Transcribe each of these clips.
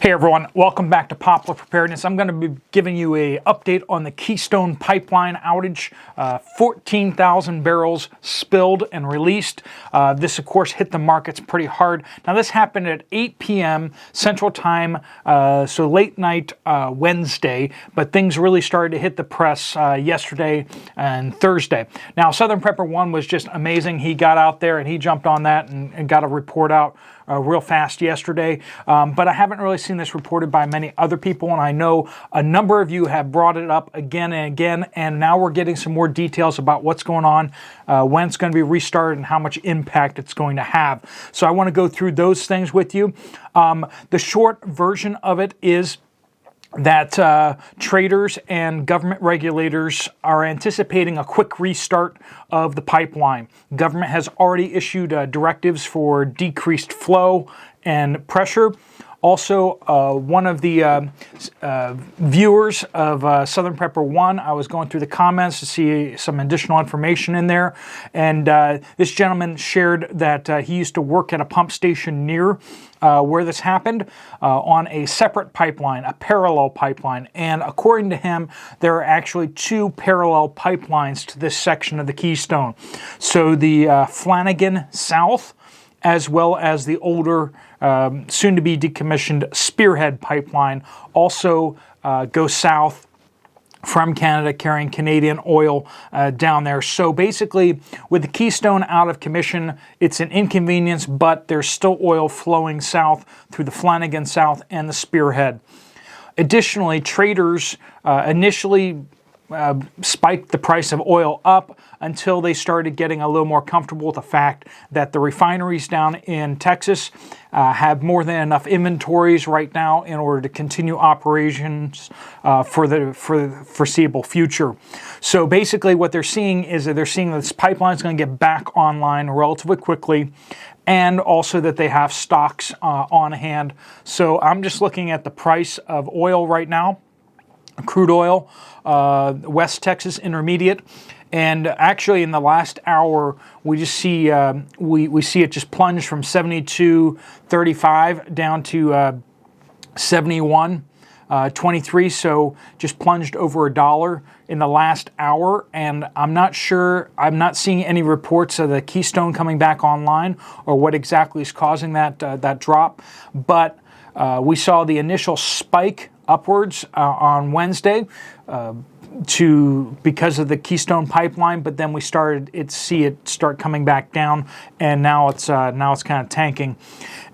Hey everyone, welcome back to Poplar Preparedness. I'm going to be giving you an update on the Keystone Pipeline outage. 14,000 barrels spilled and released. This, of course, hit the markets pretty hard. Now, this happened at 8 p.m. Central Time, so late night Wednesday, but things really started to hit the press yesterday and Thursday. Now, Southern Prepper 1 was just amazing. He got out there and he jumped on that and got a report out real fast yesterday, but I haven't really seen this reported by many other people, and I know a number of you have brought it up again and again, and now we're getting some more details about what's going on, when it's going to be restarted, and how much impact it's going to have. So I want to go through those things with you. The short version of it is that traders and government regulators are anticipating a quick restart of the pipeline. Government has already issued directives for decreased flow and pressure. Also, one of the viewers of Southern Prepper 1, I was going through the comments to see some additional information in there, and this gentleman shared that he used to work at a pump station near where this happened on a separate pipeline, a parallel pipeline, and according to him, there are actually two parallel pipelines to this section of the Keystone. So the Flanagan South, as well as the older, soon-to-be decommissioned Spearhead pipeline, also go south from Canada, carrying Canadian oil down there. So basically, with the Keystone out of commission, it's an inconvenience, but there's still oil flowing south through the Flanagan South and the Spearhead. Additionally, traders initially spiked the price of oil up until they started getting a little more comfortable with the fact that the refineries down in Texas have more than enough inventories right now in order to continue operations for the foreseeable future. So basically what they're seeing is that they're seeing that this pipeline is going to get back online relatively quickly, and also that they have stocks on hand. So I'm just looking at the price of oil right now. Crude oil, West Texas Intermediate, and actually in the last hour we just see we see it just plunge from 72.35 down to 71.23. So just plunged over $1 in the last hour, and I'm not seeing any reports of the Keystone coming back online or what exactly is causing that drop, but we saw the initial spike upwards on Wednesday because of the Keystone Pipeline, but then we started to see it start coming back down, and now it's kind of tanking,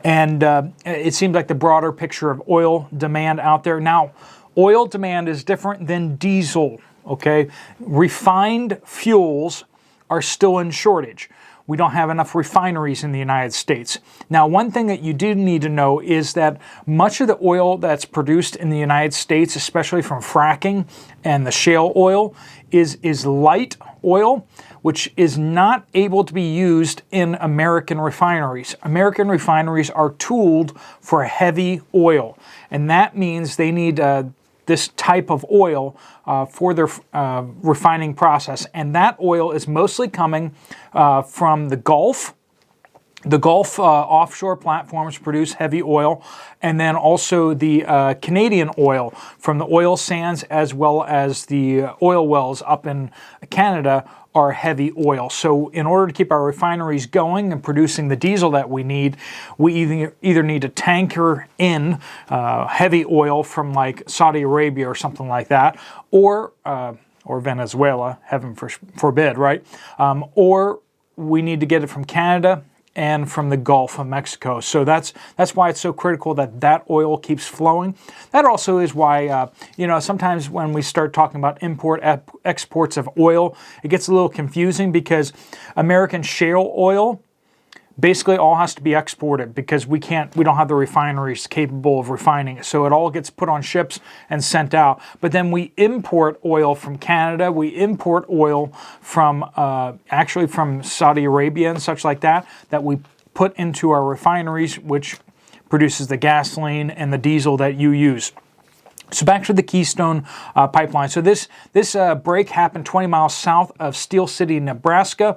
and it seems like the broader picture of oil demand out there now. Oil demand is different than diesel. Okay, refined fuels are still in shortage. We don't have enough refineries in the United States. Now, one thing that you do need to know is that much of the oil that's produced in the United States, especially from fracking and the shale oil, is light oil, which is not able to be used in American refineries. American refineries are tooled for heavy oil, and that means they need this type of oil for their refining process, and that oil is mostly coming from the Gulf. The Gulf offshore platforms produce heavy oil, and then also the Canadian oil from the oil sands, as well as the oil wells up in Canada, are heavy oil. So in order to keep our refineries going and producing the diesel that we need, we either need to tanker in heavy oil from like Saudi Arabia or something like that, or Venezuela, heaven forbid, right? Or we need to get it from Canada and from the Gulf of Mexico. So that's why it's so critical that oil keeps flowing. That also is why, sometimes when we start talking about exports of oil, it gets a little confusing, because American shale oil basically all has to be exported, because we don't have the refineries capable of refining it. So it all gets put on ships and sent out. But then we import oil from Canada. We import oil from actually from Saudi Arabia and such like that we put into our refineries, which produces the gasoline and the diesel that you use. So back to the Keystone Pipeline. So this break happened 20 miles south of Steel City, Nebraska.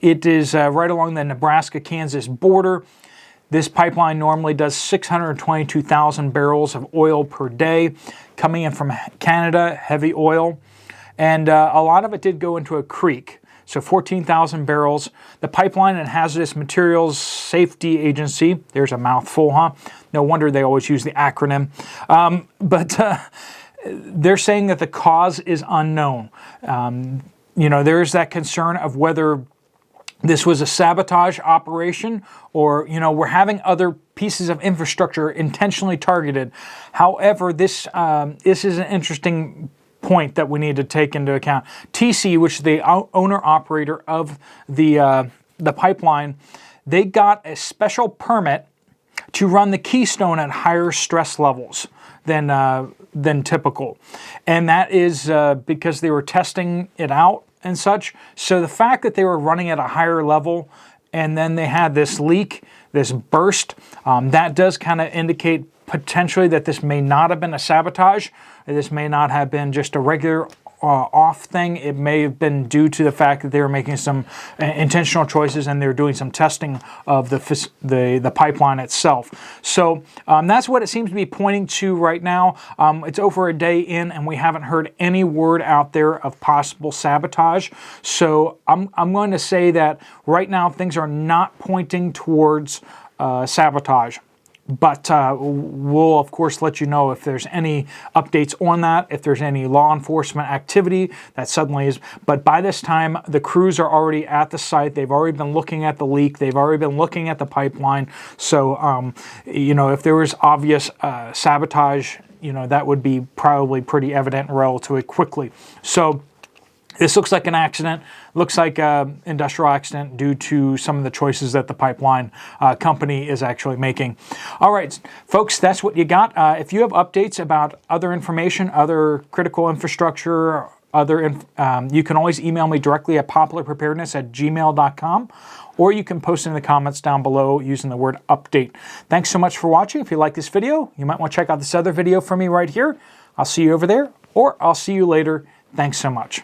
It is right along the Nebraska-Kansas border. This pipeline normally does 622,000 barrels of oil per day, coming in from Canada, heavy oil. And a lot of it did go into a creek. So 14,000 barrels. The Pipeline and Hazardous Materials Safety Agency, there's a mouthful, huh? No wonder they always use the acronym. They're saying that the cause is unknown. You know, there is that concern of whether this was a sabotage operation or, you know, we're having other pieces of infrastructure intentionally targeted. However, this is an interesting point that we need to take into account. TC, which is the owner-operator of the pipeline, they got a special permit to run the Keystone at higher stress levels than typical. And that is because they were testing it out and such. So the fact that they were running at a higher level and then they had this leak, this burst, that does kind of indicate potentially that this may not have been a sabotage. This may not have been just a regular off thing. It may have been due to the fact that they were making some intentional choices and they were doing some testing of the pipeline itself. So that's what it seems to be pointing to right now. It's over a day in and we haven't heard any word out there of possible sabotage. So I'm going to say that right now things are not pointing towards sabotage. But we'll, of course, let you know if there's any updates on that, if there's any law enforcement activity that suddenly is. But by this time, the crews are already at the site. They've already been looking at the leak. They've already been looking at the pipeline. So, you know, if there was obvious sabotage, you know, that would be probably pretty evident relatively quickly. So this looks like an accident, looks like an industrial accident due to some of the choices that the pipeline company is actually making. All right, folks, that's what you got. If you have updates about other information, other critical infrastructure, you can always email me directly at poplarpreparedness@gmail.com, or you can post in the comments down below using the word update. Thanks so much for watching. If you like this video, you might want to check out this other video from me right here. I'll see you over there, or I'll see you later. Thanks so much.